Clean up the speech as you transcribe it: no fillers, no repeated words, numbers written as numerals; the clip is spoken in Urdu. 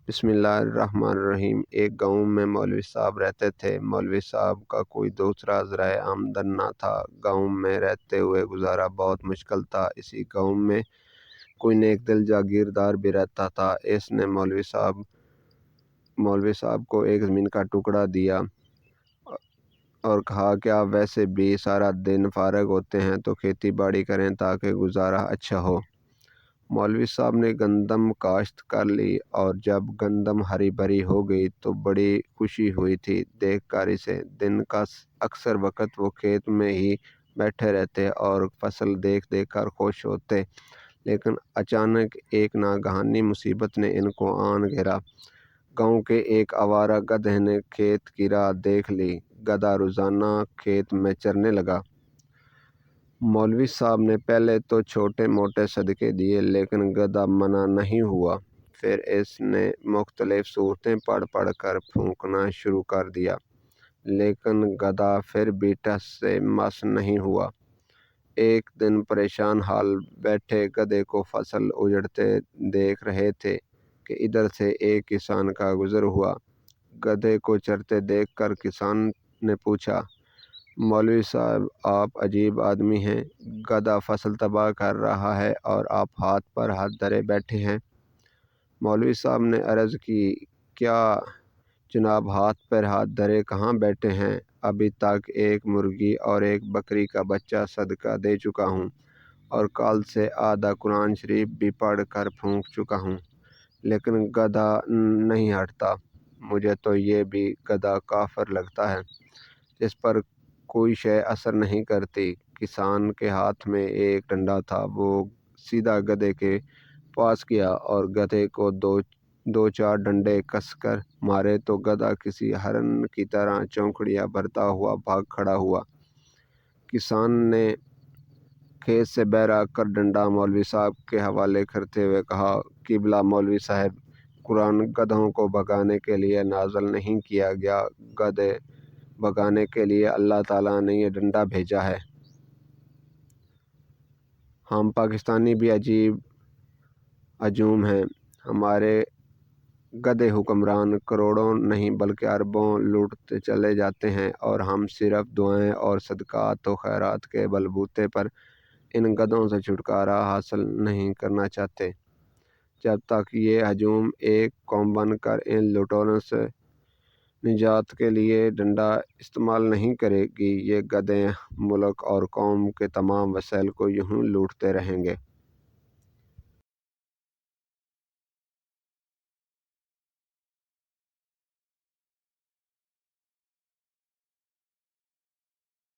بسم اللہ الرحمن الرحیم۔ ایک گاؤں میں مولوی صاحب رہتے تھے۔ مولوی صاحب کا کوئی دوسرا ذرائع آمدن نہ تھا۔ گاؤں میں رہتے ہوئے گزارا بہت مشکل تھا۔ اسی گاؤں میں کوئی نیک دل جاگیردار بھی رہتا تھا۔ اس نے مولوی صاحب کو ایک زمین کا ٹکڑا دیا اور کہا کہ آپ ویسے بھی سارا دن فارغ ہوتے ہیں تو کھیتی باڑی کریں تاکہ گزارا اچھا ہو۔ مولوی صاحب نے گندم کاشت کر لی اور جب گندم ہری بھری ہو گئی تو بڑی خوشی ہوئی تھی دیکھ کر اسے۔ دن کا اکثر وقت وہ کھیت میں ہی بیٹھے رہتے اور فصل دیکھ دیکھ کر خوش ہوتے، لیکن اچانک ایک ناگہانی مصیبت نے ان کو آن گھیرا۔ گاؤں کے ایک آوارہ گدھے نے کھیت کی راہ دیکھ لی۔ گدھا روزانہ کھیت میں چرنے لگا۔ مولوی صاحب نے پہلے تو چھوٹے موٹے صدقے دیے لیکن گدھا منع نہیں ہوا۔ پھر اس نے مختلف صورتیں پڑھ پڑھ کر پھونکنا شروع کر دیا، لیکن گدھا پھر بھی ٹس سے مس نہیں ہوا۔ ایک دن پریشان حال بیٹھے گدھے کو فصل اجڑتے دیکھ رہے تھے کہ ادھر سے ایک کسان کا گزر ہوا۔ گدھے کو چرتے دیکھ کر کسان نے پوچھا، مولوی صاحب آپ عجیب آدمی ہیں، گدھا فصل تباہ کر رہا ہے اور آپ ہاتھ پر ہاتھ دھرے بیٹھے ہیں۔ مولوی صاحب نے عرض کی، کیا جناب ہاتھ پر ہاتھ دھرے کہاں بیٹھے ہیں، ابھی تک ایک مرغی اور ایک بکری کا بچہ صدقہ دے چکا ہوں اور کل سے آدھا قرآن شریف بھی پڑھ کر پھونک چکا ہوں، لیکن گدھا نہیں ہٹتا۔ مجھے تو یہ بھی گدھا کافر لگتا ہے جس پر کوئی شے اثر نہیں کرتی۔ کسان کے ہاتھ میں ایک ڈنڈا تھا۔ وہ سیدھا گدھے کے پاس گیا اور گدھے کو دو چار ڈنڈے کس کر مارے تو گدھا کسی ہرن کی طرح چونکڑیاں بھرتا ہوا بھاگ کھڑا ہوا۔ کسان نے کھیت سے باہر آ کر ڈنڈا مولوی صاحب کے حوالے کرتے ہوئے کہا، قبلہ مولوی صاحب، قرآن گدھوں کو بھگانے کے لیے نازل نہیں کیا گیا، گدھے بھگانے کے لیے اللہ تعالیٰ نے یہ ڈنڈا بھیجا ہے۔ ہم پاکستانی بھی عجیب ہجوم ہیں۔ ہمارے گدھے حکمران کروڑوں نہیں بلکہ اربوں لوٹتے چلے جاتے ہیں اور ہم صرف دعائیں اور صدقات و خیرات کے بلبوتے پر ان گدھوں سے چھٹکارا حاصل نہیں کرنا چاہتے۔ جب تک یہ ہجوم ایک قوم بن کر ان لٹوروں سے نجات کے لیے ڈنڈا استعمال نہیں کرے گی، یہ گدھے ملک اور قوم کے تمام وسائل کو یوں لوٹتے رہیں گے۔